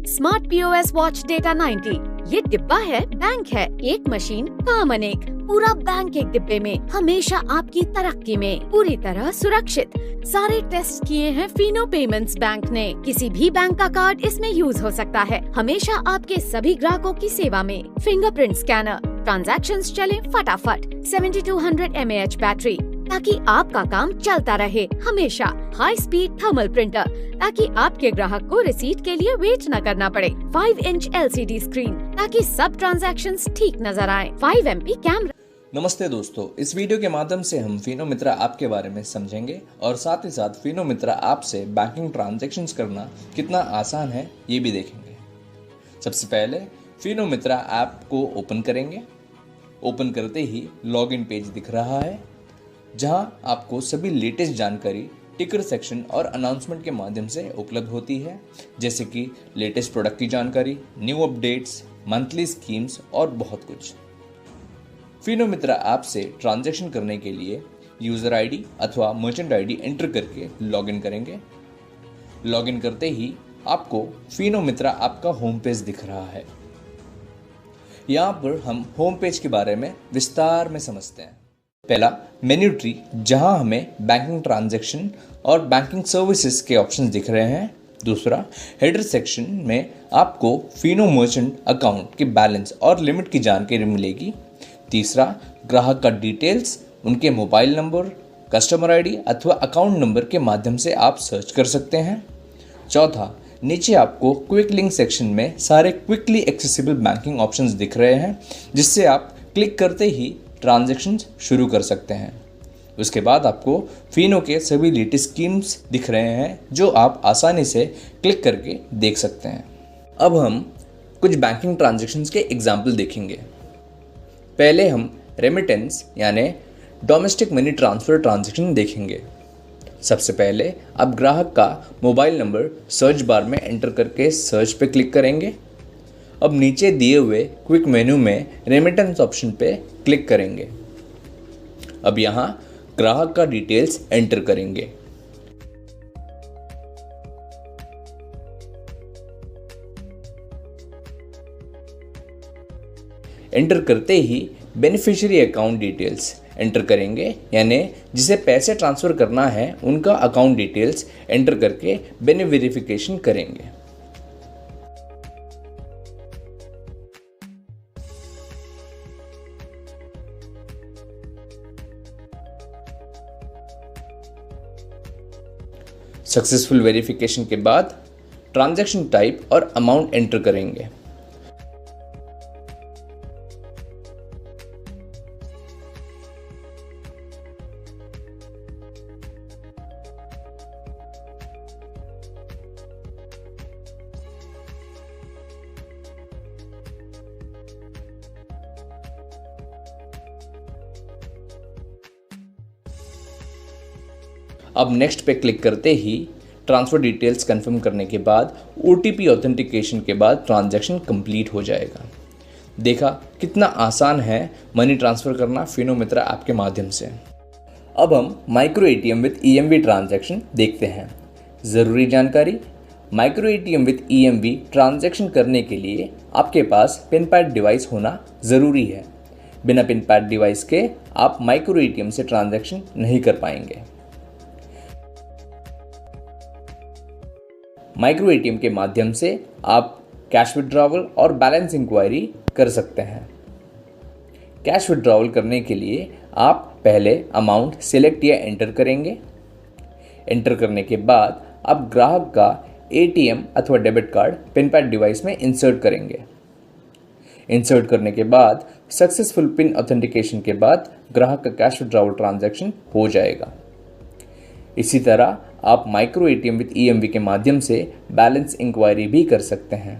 Smart POS watch data 90। ये डिब्बा है, बैंक है, एक मशीन काम अनेक, पूरा बैंक एक डिब्बे में, हमेशा आपकी तरक्की में, पूरी तरह सुरक्षित। सारे टेस्ट किए हैं फिनो पेमेंट्स बैंक ने। किसी भी बैंक का कार्ड इसमें यूज हो सकता है, हमेशा आपके सभी ग्राहकों की सेवा में। फिंगरप्रिंट स्कैनर, ट्रांजैक्शंस चले फटाफट। 7200 mAh बैटरी ताकि आपका काम चलता रहे हमेशा। हाई स्पीड थर्मल प्रिंटर ताकि आपके ग्राहक को रिसीट के लिए वेट न करना पड़े। 5 इंच LCD स्क्रीन ताकि सब ट्रांजैक्शंस ठीक नजर आए। 5 MP कैमरा। नमस्ते दोस्तों, इस वीडियो के माध्यम से हम फिनो मित्रा ऐप के बारे में समझेंगे और साथ ही साथ फिनो मित्रा ऐप से बैंकिंग ट्रांजैक्शंस करना कितना आसान है ये भी देखेंगे। सबसे पहले फिनो मित्रा ऐप को ओपन करेंगे। ओपन करते ही लॉगिन पेज दिख रहा है, जहां आपको सभी लेटेस्ट जानकारी टिकर सेक्शन और अनाउंसमेंट के माध्यम से उपलब्ध होती है, जैसे कि लेटेस्ट प्रोडक्ट की जानकारी, न्यू अपडेट्स, मंथली स्कीम्स और बहुत कुछ। फिनो मित्रा ऐप से ट्रांजैक्शन करने के लिए यूजर आईडी अथवा मर्चेंट आईडी एंटर करके लॉगिन करेंगे। लॉगिन करते ही आपको फिनो मित्रा ऐप का होम पेज दिख रहा है। यहाँ पर हम होम पेज के बारे में विस्तार में समझते हैं। पहला, मेन्यू ट्री, जहां हमें बैंकिंग ट्रांजैक्शन और बैंकिंग सर्विसेज के ऑप्शंस दिख रहे हैं। दूसरा, हेडर सेक्शन में आपको फिनो मर्चेंट अकाउंट के बैलेंस और लिमिट की जानकारी मिलेगी। तीसरा, ग्राहक का डिटेल्स, उनके मोबाइल नंबर, कस्टमर आईडी अथवा अकाउंट नंबर के माध्यम से आप सर्च कर सकते हैं। चौथा, नीचे आपको क्विक लिंक सेक्शन में सारे क्विकली एक्सेसिबल बैंकिंग ऑप्शंस दिख रहे हैं, जिससे आप क्लिक करते ही ट्रांजैक्शंस शुरू कर सकते हैं। उसके बाद आपको फिनो के सभी लेटेस्ट स्कीम्स दिख रहे हैं, जो आप आसानी से क्लिक करके देख सकते हैं। अब हम कुछ बैंकिंग ट्रांजैक्शंस के एग्जाम्पल देखेंगे। पहले हम रेमिटेंस यानी डोमेस्टिक मनी ट्रांसफ़र ट्रांजैक्शन देखेंगे। सबसे पहले आप ग्राहक का मोबाइल नंबर सर्च बार में एंटर करके सर्च पे क्लिक करेंगे। अब नीचे दिए हुए क्विक मेन्यू में रेमिटेंस ऑप्शन पे क्लिक करेंगे। अब यहाँ ग्राहक का डिटेल्स एंटर करेंगे। एंटर करते ही बेनिफिशियरी अकाउंट डिटेल्स एंटर करेंगे, यानी जिसे पैसे ट्रांसफ़र करना है उनका अकाउंट डिटेल्स एंटर करके वेरिफिकेशन करेंगे। सक्सेसफुल वेरिफिकेशन के बाद ट्रांजैक्शन टाइप और अमाउंट एंटर करेंगे। अब नेक्स्ट पे क्लिक करते ही ट्रांसफ़र डिटेल्स कंफर्म करने के बाद OTP ऑथेंटिकेशन के बाद ट्रांजैक्शन कंप्लीट हो जाएगा। देखा कितना आसान है मनी ट्रांसफ़र करना फिनो मित्रा ऐप के माध्यम से। अब हम micro ATM with EMV transaction देखते हैं। ज़रूरी जानकारी, micro ATM with EMV transaction करने के लिए आपके पास पिन पैड डिवाइस होना ज़रूरी है। बिना पिन पैड डिवाइस के आप माइक्रो ATM से ट्रांजैक्शन नहीं कर पाएंगे। माइक्रो ATM के माध्यम से आप कैश विड्रॉवल और बैलेंस इंक्वायरी कर सकते हैं। कैश विड्रॉवल करने के लिए आप पहले अमाउंट सिलेक्ट या एंटर करेंगे। एंटर करने के बाद आप ग्राहक का ATM अथवा debit card pin pad device में इंसर्ट करेंगे। इंसर्ट करने के बाद सक्सेसफुल पिन ऑथेंटिकेशन के बाद ग्राहक का कैश विड्रॉवल ट्रांजैक्शन हो जाएगा। इसी तरह आप माइक्रो ATM विद EMV के माध्यम से बैलेंस इंक्वायरी भी कर सकते हैं।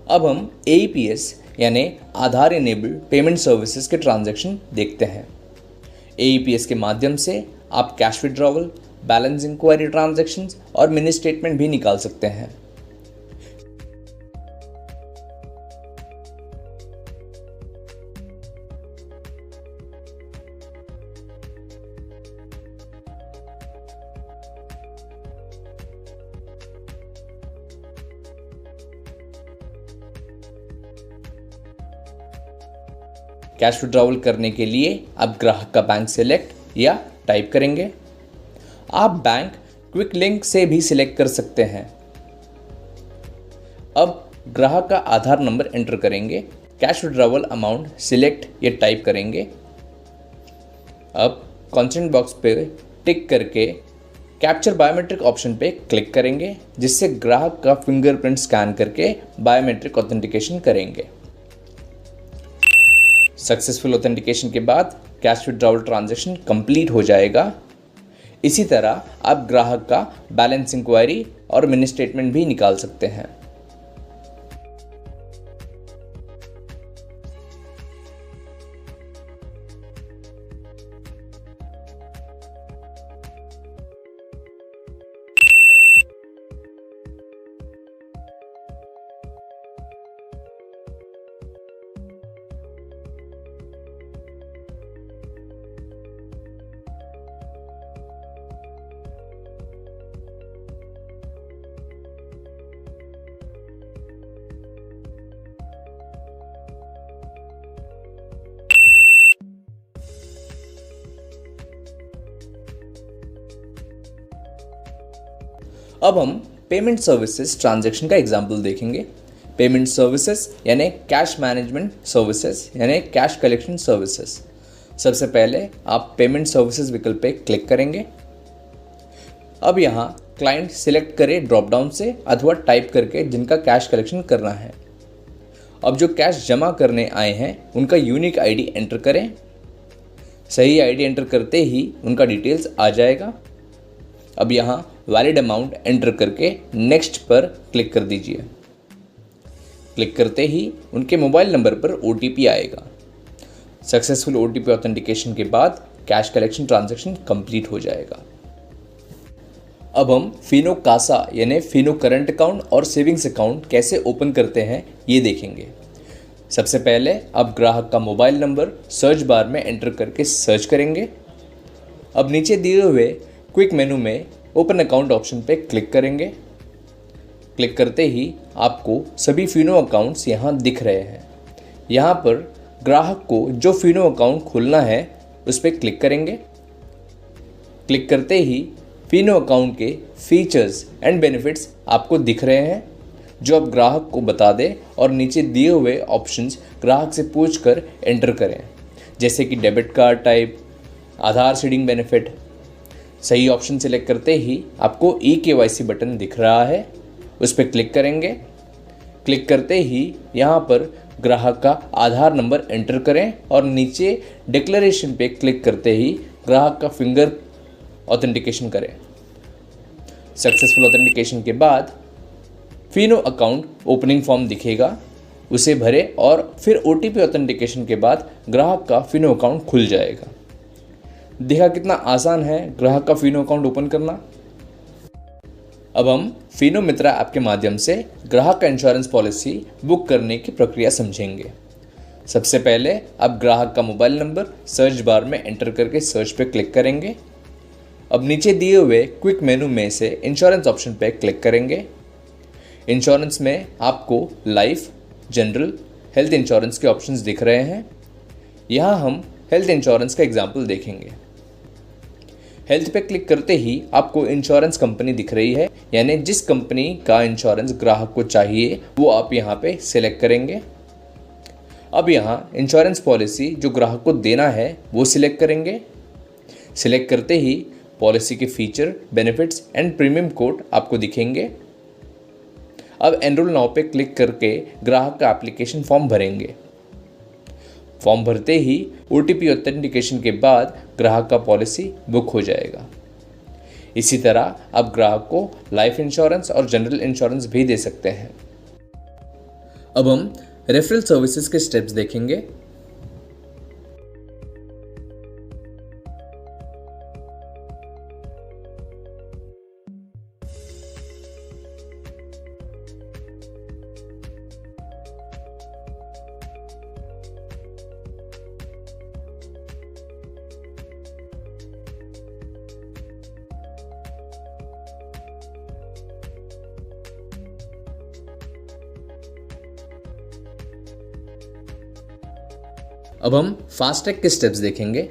अब हम AEPS यानी आधार इनेबल्ड पेमेंट सर्विसेज के ट्रांजैक्शन देखते हैं। AEPS के माध्यम से आप cash withdrawal, balance enquiry transactions और मिनी स्टेटमेंट भी निकाल सकते हैं। कैश विड्रॉवल करने के लिए आप ग्राहक का बैंक सिलेक्ट या टाइप करेंगे। आप बैंक क्विक लिंक से भी सिलेक्ट कर सकते हैं। अब ग्राहक का आधार नंबर एंटर करेंगे, कैश विड्रॉवल अमाउंट सिलेक्ट या टाइप करेंगे। अब कंसेंट बॉक्स पे टिक करके कैप्चर बायोमेट्रिक ऑप्शन पे क्लिक करेंगे, जिससे ग्राहक का फिंगरप्रिंट स्कैन करके बायोमेट्रिक ऑथेंटिकेशन करेंगे। सक्सेसफुल ऑथेंटिकेशन के बाद कैश विड्रॉवल ट्रांजैक्शन कंप्लीट हो जाएगा। इसी तरह आप ग्राहक का बैलेंस इंक्वायरी और मिनी स्टेटमेंट भी निकाल सकते हैं। अब हम पेमेंट सर्विसेज ट्रांजैक्शन का एग्जाम्पल देखेंगे। पेमेंट सर्विसेज यानी कैश मैनेजमेंट सर्विसेज यानी कैश कलेक्शन सर्विसेज। सबसे पहले आप पेमेंट सर्विसेज विकल्प पे क्लिक करेंगे। अब यहाँ क्लाइंट सिलेक्ट करें ड्रॉप डाउन से अथवा टाइप करके जिनका कैश कलेक्शन करना है। अब जो कैश जमा करने आए हैं उनका यूनिक आईडी एंटर करें। सही आईडी एंटर करते ही उनका डिटेल्स आ जाएगा। अब यहाँ वैलिड अमाउंट एंटर करके नेक्स्ट पर क्लिक कर दीजिए। क्लिक करते ही उनके मोबाइल नंबर पर OTP आएगा। सक्सेसफुल OTP ऑथेंटिकेशन के बाद कैश कलेक्शन ट्रांजैक्शन कंप्लीट हो जाएगा। अब हम फिनो कासा यानी फिनो करंट अकाउंट और सेविंग्स अकाउंट कैसे ओपन करते हैं ये देखेंगे। सबसे पहले आप ग्राहक का मोबाइल नंबर सर्च बार में एंटर करके सर्च करेंगे। अब नीचे दिए हुए क्विक मेनू में ओपन अकाउंट ऑप्शन पे क्लिक करेंगे। क्लिक करते ही आपको सभी फिनो अकाउंट्स यहाँ दिख रहे हैं। यहाँ पर ग्राहक को जो फिनो अकाउंट खोलना है उस पर क्लिक करेंगे। क्लिक करते ही फिनो अकाउंट के फीचर्स एंड बेनिफिट्स आपको दिख रहे हैं, जो आप ग्राहक को बता दें और नीचे दिए हुए ऑप्शंस ग्राहक से पूछकर एंटर करें, जैसे कि डेबिट कार्ड टाइप, आधार सीडिंग बेनिफिट। सही ऑप्शन सिलेक्ट करते ही आपको eKYC बटन दिख रहा है, उस पर क्लिक करेंगे। क्लिक करते ही यहाँ पर ग्राहक का आधार नंबर एंटर करें और नीचे डिक्लेरेशन पे क्लिक करते ही ग्राहक का फिंगर ऑथेंटिकेशन करें। सक्सेसफुल ऑथेंटिकेशन के बाद फिनो अकाउंट ओपनिंग फॉर्म दिखेगा, उसे भरें और फिर OTP ऑथेंटिकेशन के बाद ग्राहक का फिनो अकाउंट खुल जाएगा। देखा कितना आसान है ग्राहक का फिनो अकाउंट ओपन करना। अब हम फिनो मित्रा ऐप के माध्यम से ग्राहक का इंश्योरेंस पॉलिसी बुक करने की प्रक्रिया समझेंगे। सबसे पहले आप ग्राहक का मोबाइल नंबर सर्च बार में एंटर करके सर्च पे क्लिक करेंगे। अब नीचे दिए हुए क्विक मेनू में से इंश्योरेंस ऑप्शन पे क्लिक करेंगे। इंश्योरेंस में आपको लाइफ, जनरल, हेल्थ इंश्योरेंस के ऑप्शंस दिख रहे हैं। यहाँ हम हेल्थ इंश्योरेंस का एग्जाम्पल देखेंगे। हेल्थ पे क्लिक करते ही आपको इंश्योरेंस कंपनी दिख रही है, यानी जिस कंपनी का इंश्योरेंस ग्राहक को चाहिए वो आप यहाँ पे सिलेक्ट करेंगे। अब यहाँ इंश्योरेंस पॉलिसी जो ग्राहक को देना है वो सिलेक्ट करेंगे। सिलेक्ट करते ही पॉलिसी के feature, benefits and premium code आपको दिखेंगे। अब एनरोल नाउ पे क्लिक करके ग्राहक का एप्लीकेशन फॉर्म भरेंगे। फॉर्म भरते ही OTP ऑथेंटिकेशन के बाद ग्राहक का पॉलिसी बुक हो जाएगा। इसी तरह आप ग्राहक को लाइफ इंश्योरेंस और जनरल इंश्योरेंस भी दे सकते हैं। अब हम रेफरल सर्विसेज के स्टेप्स देखेंगे। अब हम फास्टैग के स्टेप्स देखेंगे।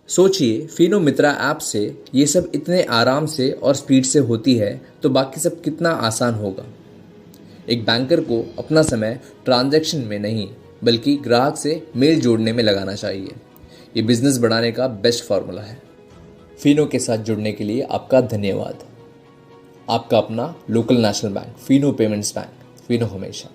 सोचिए, फिनो मित्रा ऐप से ये सब इतने आराम से और स्पीड से होती है तो बाकी सब कितना आसान होगा। एक बैंकर को अपना समय ट्रांजैक्शन में नहीं बल्कि ग्राहक से मेल जोड़ने में लगाना चाहिए। ये बिजनेस बढ़ाने का बेस्ट फॉर्मूला है। फिनो के साथ जुड़ने के लिए आपका धन्यवाद। आपका अपना local national bank, Fino payments bank, Fino हमेशा।